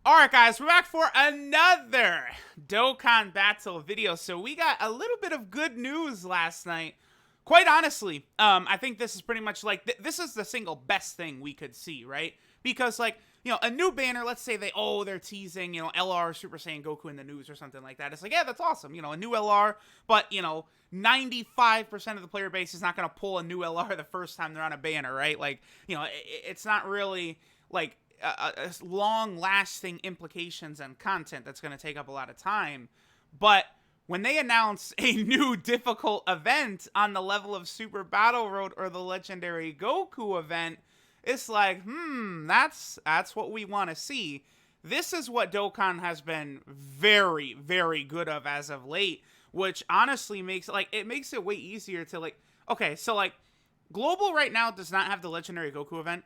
Alright guys, we're back for another Dokkan Battle video. So we got a little bit of good news last night. Quite honestly, I think this is pretty much like, this is the single best thing we could see, right? Because like, a new banner, let's say they're teasing, LR Super Saiyan Goku in the news or something like that. It's like, yeah, that's awesome, a new LR, but, 95% of the player base is not going to pull a new LR the first time they're on a banner, right? Like, it's not really, like, long-lasting implications and content that's going to take up a lot of time. But when they announce a new difficult event on the level of Super Battle Road or the Legendary Goku event, it's like, that's what we want to see. This is what Dokkan has been very, very good of as of late, which honestly makes it way easier to like, okay, so like, Global right now does not have the Legendary Goku event.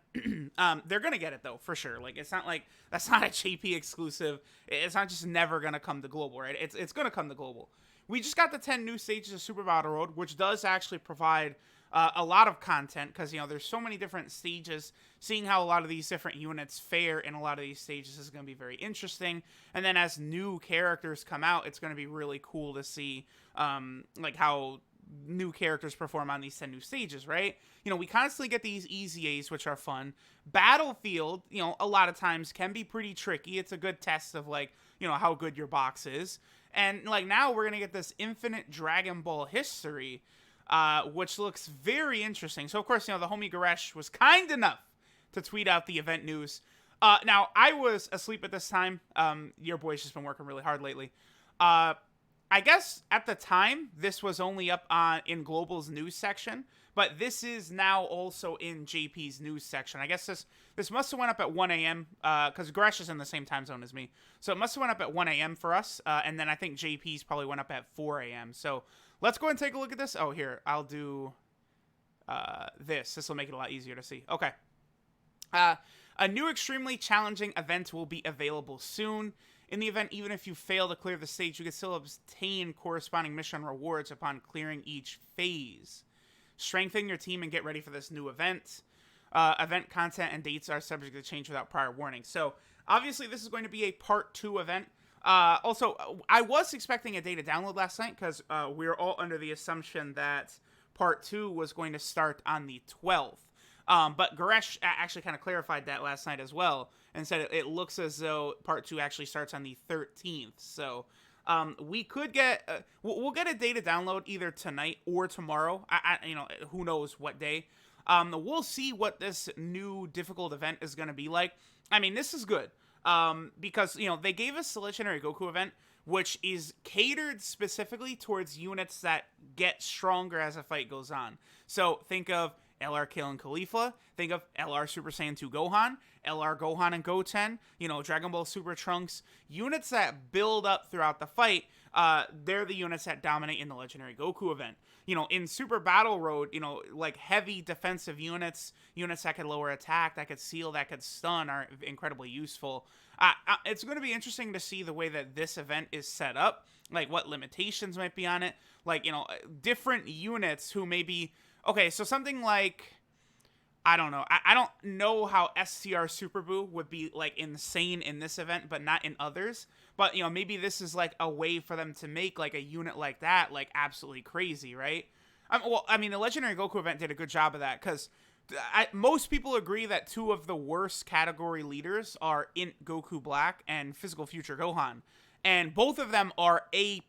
They're going to get it, though, for sure. Like, it's not like, that's not a JP exclusive. It's not just never going to come to Global, right? It's going to come to Global. We just got the 10 new stages of Super Battle Road, which does actually provide a lot of content, because, there's so many different stages. Seeing how a lot of these different units fare in a lot of these stages is going to be very interesting. And then as new characters come out, it's going to be really cool to see, like, how new characters perform on these 10 new stages, right? We constantly get these EZAs, which are fun. Battlefield, a lot of times can be pretty tricky. It's a good test of, like, how good your box is. And, like, now we're going to get this Infinite Dragon Ball history, which looks very interesting. So, of course, the homie Goresh was kind enough to tweet out the event news. Now, I was asleep at this time. Your boy's just been working really hard lately. I guess at the time, this was only up in Global's news section, but this is now also in JP's news section. I guess this must have went up at 1 a.m., because Gresh is in the same time zone as me. So it must have went up at 1 a.m. for us, and then I think JP's probably went up at 4 a.m. So let's go and take a look at this. Oh, here, I'll do this. This will make it a lot easier to see. Okay. A new extremely challenging event will be available soon. In the event, even if you fail to clear the stage, you can still obtain corresponding mission rewards upon clearing each phase. Strengthen your team and get ready for this new event. Event content and dates are subject to change without prior warning. So, obviously, this is going to be a Part 2 event. Also, I was expecting a data download last night, because we were all under the assumption that Part 2 was going to start on the 12th. But Goresh actually kind of clarified that last night as well, and said it looks as though Part 2 actually starts on the 13th. So we could get we'll get a data download either tonight or tomorrow. Who knows what day. We'll see what this new difficult event is going to be like. I mean, this is good, because they gave us the Legendary Goku event, which is catered specifically towards units that get stronger as a fight goes on. So think of LR Kale Khalifa, think of LR Super Saiyan 2 Gohan, LR Gohan and Goten, Dragon Ball Super Trunks, units that build up throughout the fight. They're the units that dominate in the Legendary Goku event. In Super Battle Road, like heavy defensive units that could lower attack, that could seal, that could stun are incredibly useful. It's going to be interesting to see the way that this event is set up, like what limitations might be on it, like, different units who maybe, okay, so something like, I don't know. I don't know how STR Super Buu would be, like, insane in this event, but not in others. But, maybe this is, like, a way for them to make, like, a unit like that, like, absolutely crazy, right? The Legendary Goku event did a good job of that, because most people agree that two of the worst category leaders are Int Goku Black and Physical Future Gohan. And both of them are A+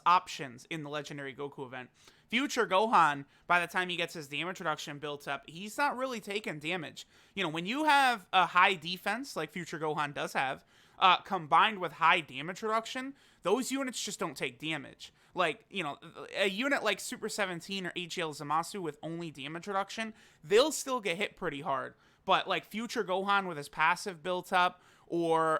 options in the Legendary Goku event. Future Gohan, by the time he gets his damage reduction built up, he's not really taking damage. When you have a high defense, like Future Gohan does have, combined with high damage reduction, those units just don't take damage. Like, a unit like Super 17 or HL Zamasu with only damage reduction, they'll still get hit pretty hard. But, like, Future Gohan with his passive built up, or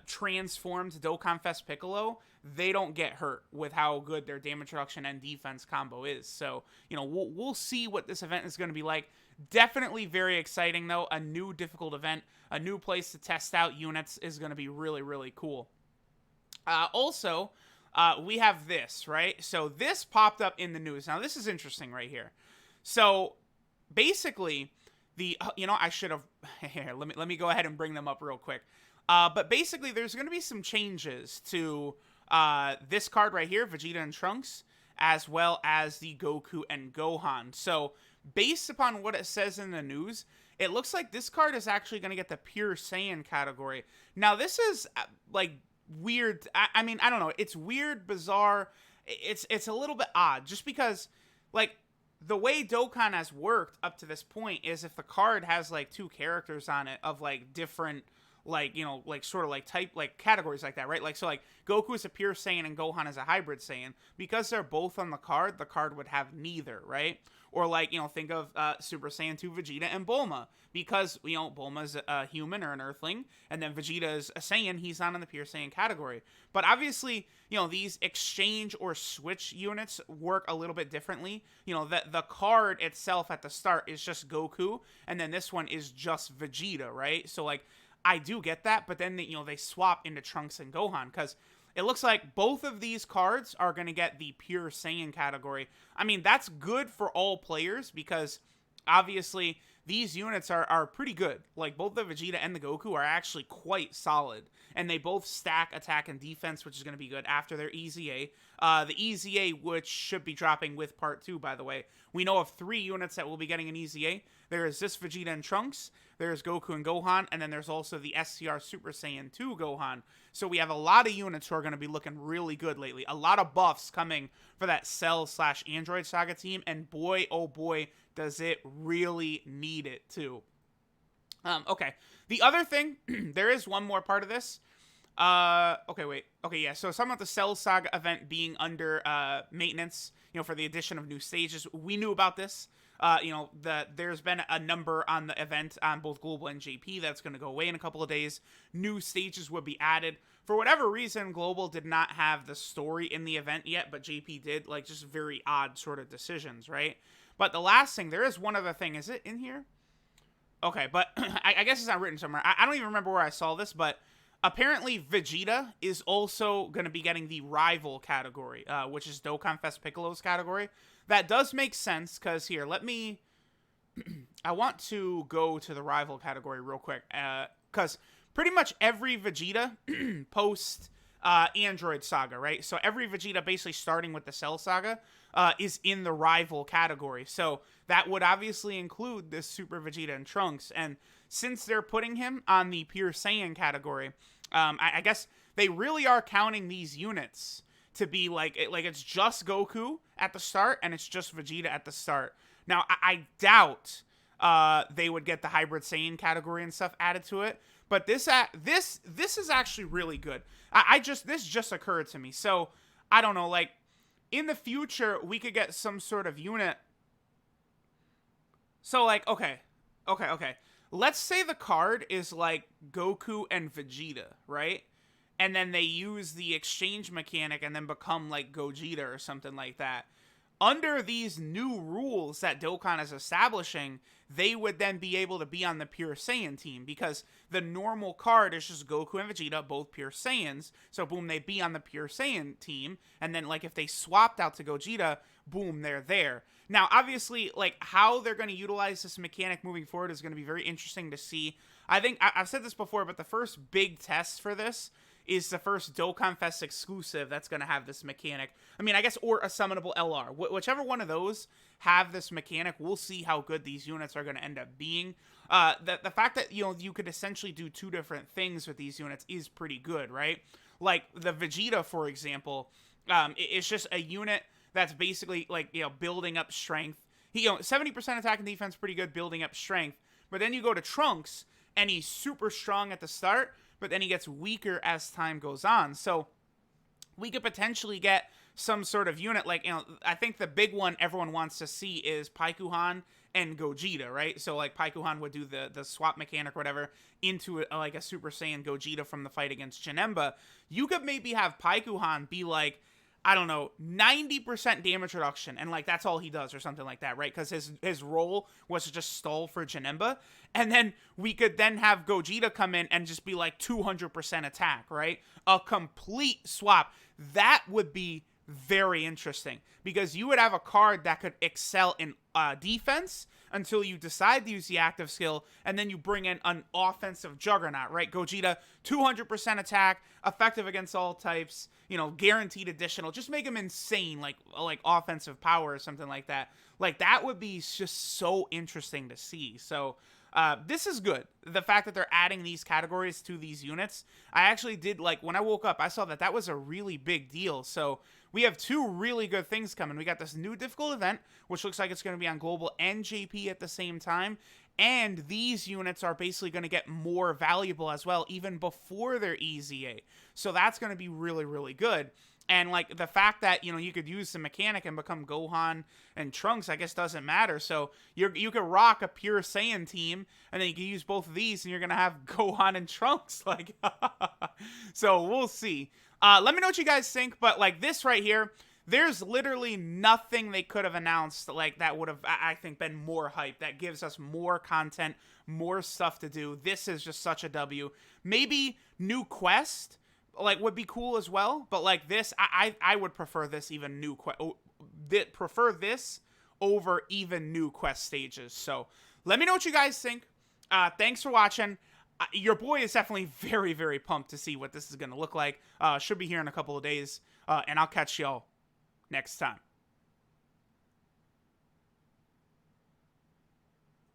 transformed Dokkan Fest Piccolo, they don't get hurt with how good their damage reduction and defense combo is. So, we'll see what this event is going to be like. Definitely very exciting, though. A new difficult event, a new place to test out units is going to be really, really cool. Also, we have this, right? So this popped up in the news. Now, this is interesting right here. So, basically, I should have, here, let me go ahead and bring them up real quick. But basically, there's going to be some changes to this card right here, Vegeta and Trunks, as well as the Goku and Gohan. So, based upon what it says in the news, it looks like this card is actually going to get the Pure Saiyan category. Now, this is, like, weird. I mean, I don't know. It's weird, bizarre. It's a little bit odd, just because, like, the way Dokkan has worked up to this point is if the card has, like, 2 characters on it of, like, different, like, you know, like, sort of, like, type, like, categories like that, right? Like, so, like, Goku is a Pure Saiyan and Gohan is a Hybrid Saiyan. Because they're both on the card would have neither, right? Or, like, you know, think of Super Saiyan 2 Vegeta and Bulma. Because, you know, Bulma's a human or an Earthling, and then Vegeta is a Saiyan, he's not in the Pure Saiyan category. But obviously, you know, these exchange or switch units work a little bit differently. You know, the card itself at the start is just Goku, and then this one is just Vegeta, right? So, like, I do get that, but then, you know, they swap into Trunks and Gohan, because it looks like both of these cards are going to get the Pure Saiyan category. I mean, that's good for all players, because obviously these units are pretty good. Like, both the Vegeta and the Goku are actually quite solid, and they both stack attack and defense, which is going to be good after their EZA. The EZA, which should be dropping with Part 2, by the way. We know of 3 units that will be getting an EZA. There is this Vegeta and Trunks, there's Goku and Gohan, and then there's also the SCR Super Saiyan 2 Gohan. So we have a lot of units who are going to be looking really good lately. A lot of buffs coming for that Cell/Android Saga team, and boy, oh boy, does it really need it too. Okay, the other thing, there is one more part of this. Okay, wait. Okay, yeah, so some of the Cell Saga event being under maintenance, you know, for the addition of new stages. We knew about this. You know, there's been a number on the event on both Global and JP that's going to go away in a couple of days. New stages would be added. For whatever reason, Global did not have the story in the event yet, but JP did. Like, just very odd sort of decisions, right? But the last thing, there is one other thing. Is it in here? Okay, but I guess it's not written somewhere. I don't even remember where I saw this, but apparently Vegeta is also going to be getting the Rival category, which is Dokkan Fest Piccolo's category. That does make sense, because here, let me... I want to go to the Rival category real quick, because pretty much every Vegeta post Android Saga, right? So every Vegeta, basically starting with the Cell Saga, is in the Rival category. So that would obviously include this Super Vegeta and Trunks. And since they're putting him on the Pure Saiyan category, I guess they really are counting these units to be like it's just Goku at the start and it's just Vegeta at the start. Now, I doubt they would get the Hybrid Saiyan category and stuff added to it, but this is actually really good. This just occurred to me. So, I don't know, like, in the future, we could get some sort of unit. So, like, okay. Let's say the card is, like, Goku and Vegeta, right? And then they use the exchange mechanic and then become, like, Gogeta or something like that. Under these new rules that Dokkan is establishing, they would then be able to be on the Pure Saiyan team, because the normal card is just Goku and Vegeta, both Pure Saiyans. So, boom, they'd be on the Pure Saiyan team. And then, like, if they swapped out to Gogeta, boom, they're there. Now, obviously, like, how they're going to utilize this mechanic moving forward is going to be very interesting to see. I think, I've said this before, but the first big test for this is the first Dokkan Fest exclusive that's going to have this mechanic. I mean, I guess, or a summonable LR. Whichever one of those have this mechanic, we'll see how good these units are going to end up being. The fact that, you know, you could essentially do 2 different things with these units is pretty good, right? Like, the Vegeta, for example, it's just a unit that's basically, like, you know, building up strength. You know, 70% attack and defense, pretty good, building up strength. But then you go to Trunks, and he's super strong at the start, but then he gets weaker as time goes on. So we could potentially get some sort of unit, like, you know, I think the big one everyone wants to see is Paikuhan and Gogeta, right? So, like, Paikuhan would do the swap mechanic or whatever into, like, a Super Saiyan Gogeta from the fight against Janemba. You could maybe have Paikuhan be, like, I don't know, 90% damage reduction, and, like, that's all he does or something like that, right? Because his role was to just stall for Janemba, and then we could then have Gogeta come in and just be, like, 200% attack, right? A complete swap. That would be very interesting, because you would have a card that could excel in defense until you decide to use the active skill, and then you bring in an offensive juggernaut, right? Gogeta, 200% attack, effective against all types, you know, guaranteed additional. Just make him insane, like offensive power or something like that. Like, that would be just so interesting to see. So, this is good. The fact that they're adding these categories to these units, I actually did, like, when I woke up, I saw that that was a really big deal. So we have two really good things coming. We got this new difficult event, which looks like it's going to be on Global and JP at the same time. And these units are basically going to get more valuable as well, even before their EZA. So that's going to be really, really good. And, like, the fact that, you know, you could use the mechanic and become Gohan and Trunks, I guess, doesn't matter. So you could rock a pure Saiyan team, and then you can use both of these, and you're going to have Gohan and Trunks. Like, so we'll see. Let me know what you guys think. But, like, this right here, there's literally nothing they could have announced, like, that would have, I think, been more hype. That gives us more content, more stuff to do. This is just such a W. Maybe new quest, like, would be cool as well, but like this, I would prefer this even new prefer this over even new quest stages. So let me know what you guys think. Thanks for watching. Your boy is definitely very, very pumped to see what this is going to look like. Should be here in a couple of days, and I'll catch y'all next time.